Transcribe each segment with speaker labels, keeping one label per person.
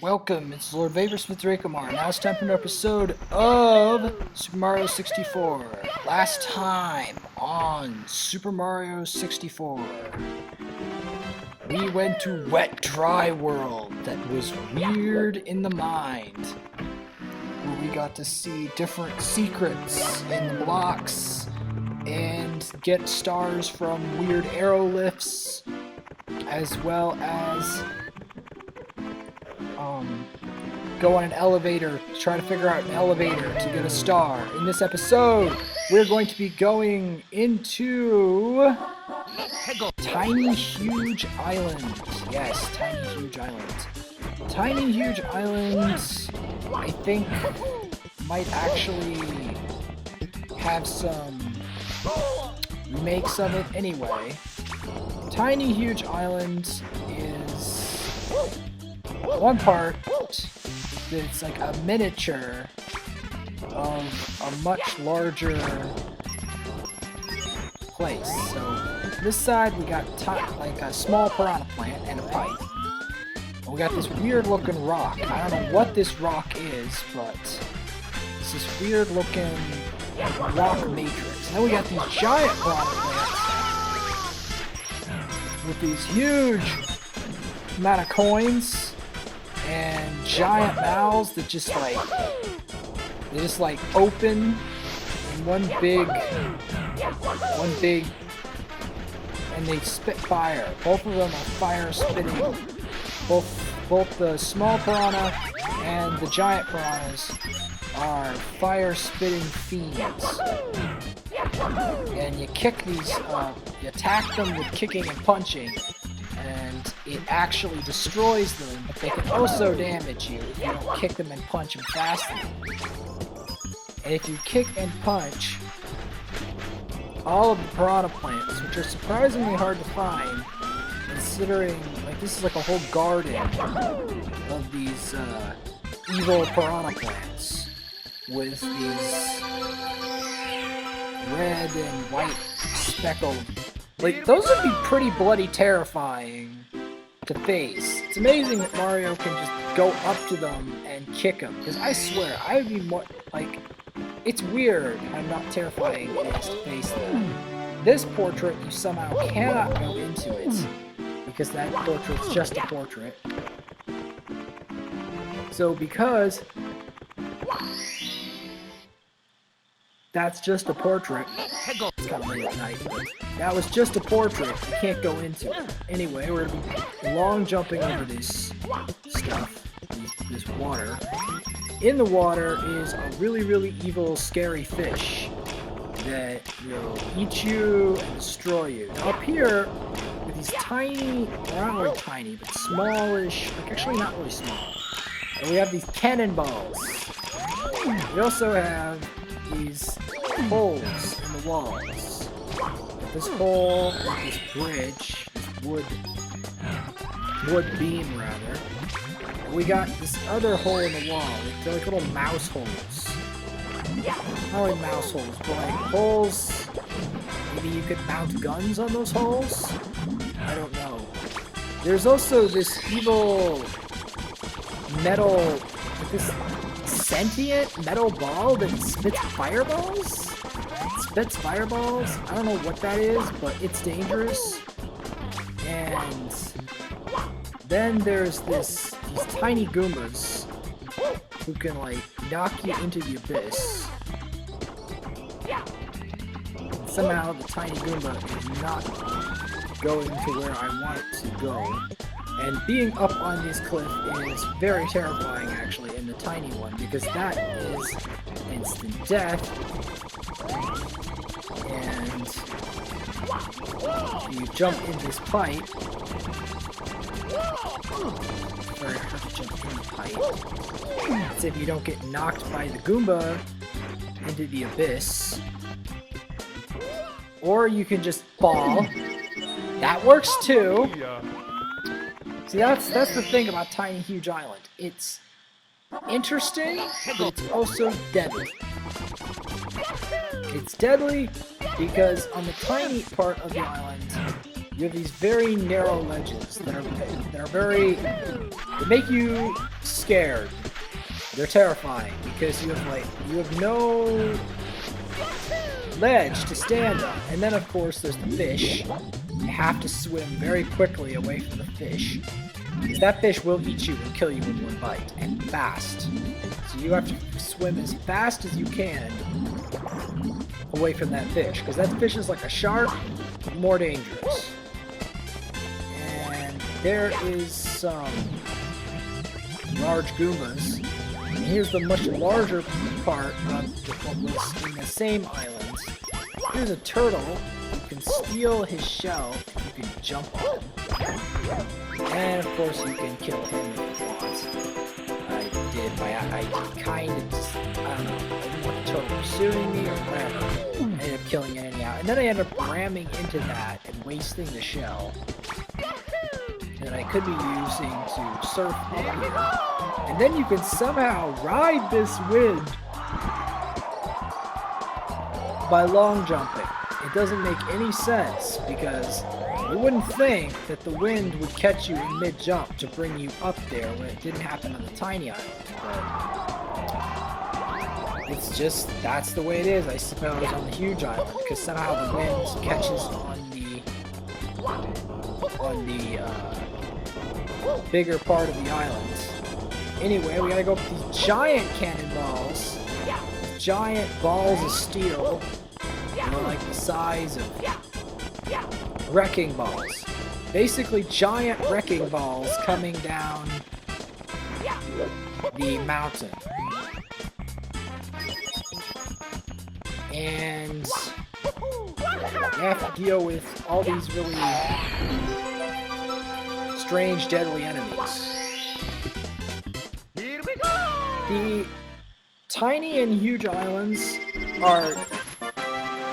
Speaker 1: Welcome, it's Lord Vaporsmith Drakomar. Now it's time for an episode of Super Mario 64. Last time on Super Mario 64, we went to Wet Dry World that was weird in the mind, where we got to see different secrets in the blocks and get stars from weird arrow lifts, as well as go on an elevator to try to figure out an elevator to get a star. In this episode, we're going to be going into Tiny Huge Island. Yes, Tiny Huge Island. Tiny Huge Island, I think, might actually have some remakes of it anyway. Tiny Huge Island is one part that's like a miniature of a much larger place. So this side we got like a small piranha plant and a pipe. And we got this weird looking rock. I don't know what this rock is, but it's this weird looking rock matrix. And then we got these giant piranha plants with these huge amount of coins and giant mouths that just open in one big, and they spit fire. Both of them are fire spitting. Both the small piranha and the giant piranhas are fire spitting fiends. And you kick these, you attack them with kicking and punching, and it actually destroys them, but they can also damage you if you don't kick them and punch them fast enough. And if you kick and punch all of the piranha plants, which are surprisingly hard to find, considering like this is like a whole garden of these evil piranha plants with these red and white speckled. Like, those would be pretty bloody terrifying to face. It's amazing that Mario can just go up to them and kick them. Because I swear, I would be more, like, it's weird how not terrifying it is to face them. This portrait, you somehow cannot go into it. Because that portrait's just a portrait. So because that's just a portrait. It's kind of late at night, but that was just a portrait. You can't go into it. Anyway, we're going to be long jumping over this stuff, this water. In the water is a really, really evil, scary fish that will eat you and destroy you. Now, up here, with these tiny, they're not really tiny, but smallish, like actually not really small. And we have these cannonballs. We also have these holes in the walls. This hole, this bridge, this wood beam rather. And we got this other hole in the wall. They're like little mouse holes. Not really mouse holes, but like holes. Maybe you could mount guns on those holes? I don't know. There's also this evil metal, like this sentient metal ball that spits fireballs? Spits fireballs? I don't know what that is, but it's dangerous. And then there's these tiny Goombas who can like knock you into the abyss. And somehow the tiny Goomba is not going to where I want it to go. And being up on this cliff is very terrifying, actually, in the tiny one, because that is instant death. And you jump in this pipe. Very hard to jump in the pipe. That's if you don't get knocked by the Goomba into the abyss. Or you can just fall. That works too. See, that's the thing about Tiny Huge Island. It's interesting, but it's also deadly. It's deadly because on the tiny part of the island, you have these very narrow ledges that are very, they make you scared. They're terrifying because you have no ledge to stand on. And then of course there's the fish. You have to swim very quickly away from the fish, because that fish will eat you and kill you with one bite, and fast. So you have to swim as fast as you can away from that fish, because that fish is like a shark, but more dangerous. And there is some large Goombas. And here's the much larger part of what was in the same island. Here's a turtle. You can steal his shell, you can jump on him. And of course you can kill him if you want. I kind of just, I don't know, I didn't want the turtle pursuing me or whatever. I ended up killing it anyhow. And then I ended up ramming into that and wasting the shell that I could be using to surf up here. And then you can somehow ride this wind by long jumping. It doesn't make any sense, because you wouldn't think that the wind would catch you in mid-jump to bring you up there when it didn't happen on the tiny island. But it's just, that's the way it is, I suppose, on the huge island, because somehow the wind catches on the bigger part of the island. Anyway, we gotta go up with these giant cannonballs, giant balls of steel. They're like the size of wrecking balls. Basically giant wrecking balls coming down the mountain. And you have to deal with all these really strange, deadly enemies. The tiny and huge islands are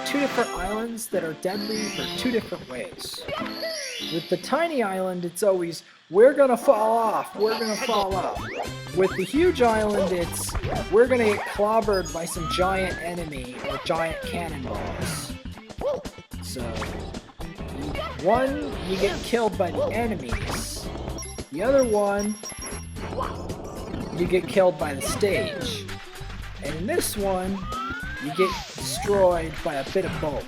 Speaker 1: two different islands that are deadly for two different ways. With the tiny island, it's always, we're gonna fall off, we're gonna fall off. With the huge island, it's, we're gonna get clobbered by some giant enemy or giant cannonballs. So, one, you get killed by the enemies. The other one, you get killed by the stage. And in this one, you get destroyed by a bit of both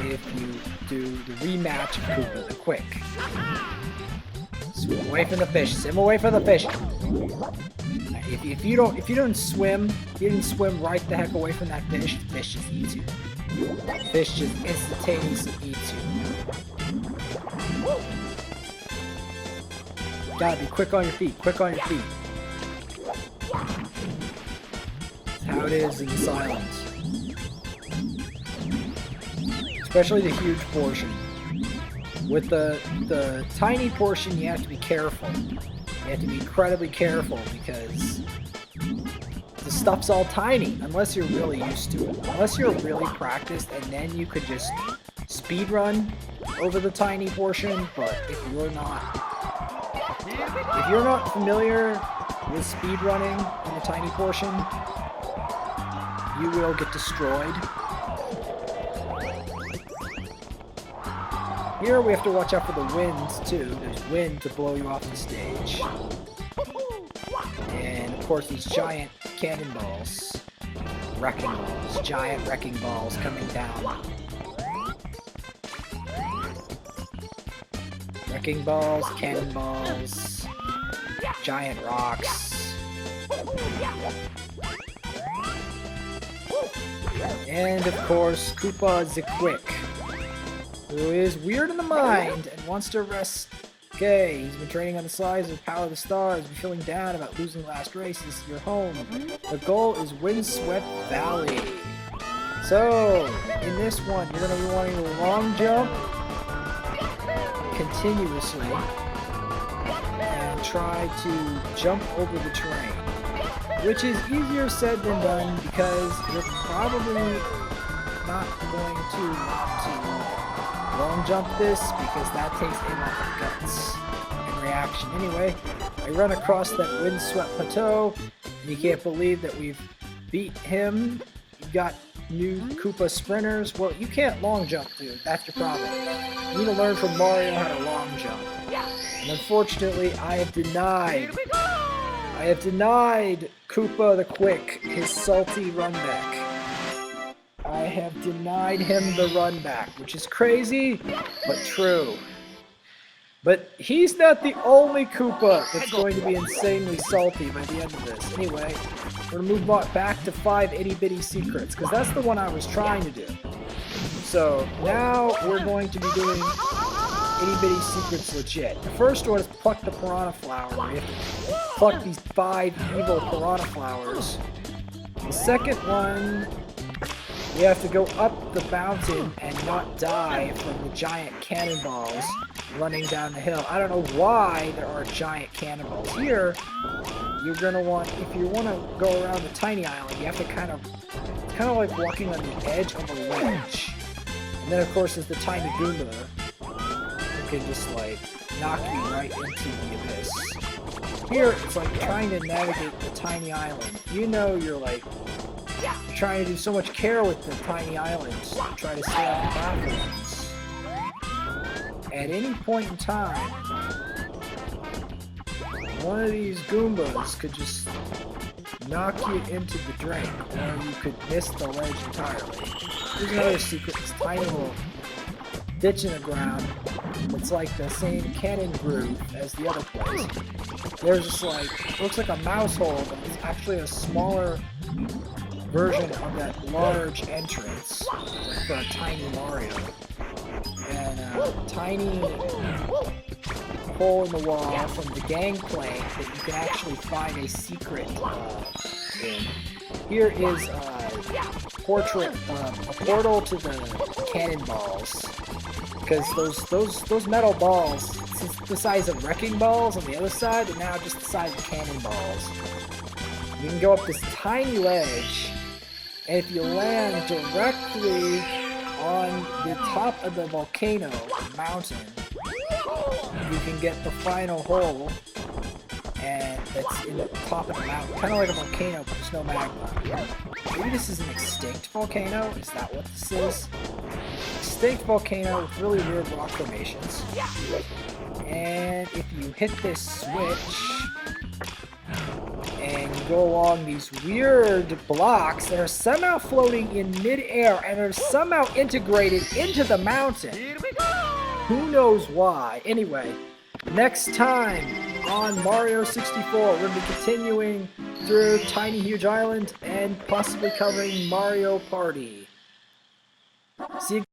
Speaker 1: if you do the rematch of Koopa the Quick. Swim away from the fish. Swim away from the fish. If you didn't swim right the heck away from that fish, the fish just eats you. The fish just instantaneously eats you. Gotta be quick on your feet. Quick on your feet. How it is in this island. Especially the huge portion. With the tiny portion, you have to be careful. You have to be incredibly careful, because the stuff's all tiny, unless you're really used to it. Unless you're really practiced, and then you could just speed run over the tiny portion. But if you're not familiar with speed running in the tiny portion, you will get destroyed. Here we have to watch out for the winds too. There's wind to blow you off the stage. And of course these giant cannonballs. Wrecking balls. Giant wrecking balls coming down. Wrecking balls, cannonballs, giant rocks. And of course, Koopa the Quick, who is weird in the mind and wants to arrest Gay. He's been training on the sides of Power of the Stars, been feeling down about losing the last race. This is your home. The goal is Windswept Valley. So, in this one, you're going to be wanting to long jump continuously and try to jump over the terrain, which is easier said than done, because you're probably not going to want to long jump this, because that takes a lot of guts and reaction. Anyway, I run across that windswept plateau, and you can't believe that we've beat him You got new Koopa sprinters. Well, you can't long jump, dude. That's your problem. You need to learn from Mario how to long jump. And unfortunately, I have denied Koopa the Quick his salty run back. I have denied him the run back, which is crazy, but true. But he's not the only Koopa that's going to be insanely salty by the end of this. Anyway, we're going to move back to 5 Itty Bitty Secrets, because that's the one I was trying to do. So now we're going to be doing Itty Bitty Secrets legit. The first one is pluck the Piranha Flower. You have to pluck these 5 evil Piranha Flowers. The second one, you have to go up the mountain and not die from the giant cannonballs running down the hill. I don't know why there are giant cannonballs here. You're gonna want, if you want to go around the tiny island, you have to kind of like walking on the edge of a ledge. And then of course there's the tiny Goomba who can just like knock you right into the abyss. Here it's like trying to navigate the tiny island. You know you're trying to do so much care with the tiny islands to try to stay on the platforms. At any point in time, one of these Goombas could just knock you into the drink, or you could miss the ledge entirely. Here's another secret, this tiny little ditch in the ground. It's like the same cannon groove as the other place. There's just like, looks like a mouse hole, but it's actually a smaller version of that large entrance for a tiny Mario. And a tiny hole in the wall from the gangplank that you can actually find a secret in. Here is a portal to the cannonballs. Because those metal balls, it's the size of wrecking balls on the other side, and now just the size of cannonballs. You can go up this tiny ledge, and if you land directly on the top of the volcano mountain, you can get the final hole, and that's in the top of the mountain. Kind of like a volcano, but there's no magma. Maybe this is an extinct volcano? Is that what this is? Extinct volcano with really weird rock formations. And if you hit this switch, and you go along these weird blocks that are somehow floating in mid-air and are somehow integrated into the mountain. Who knows why? Anyway, next time on Mario 64, we're going to be continuing through Tiny Huge Island and possibly covering Mario Party. See you.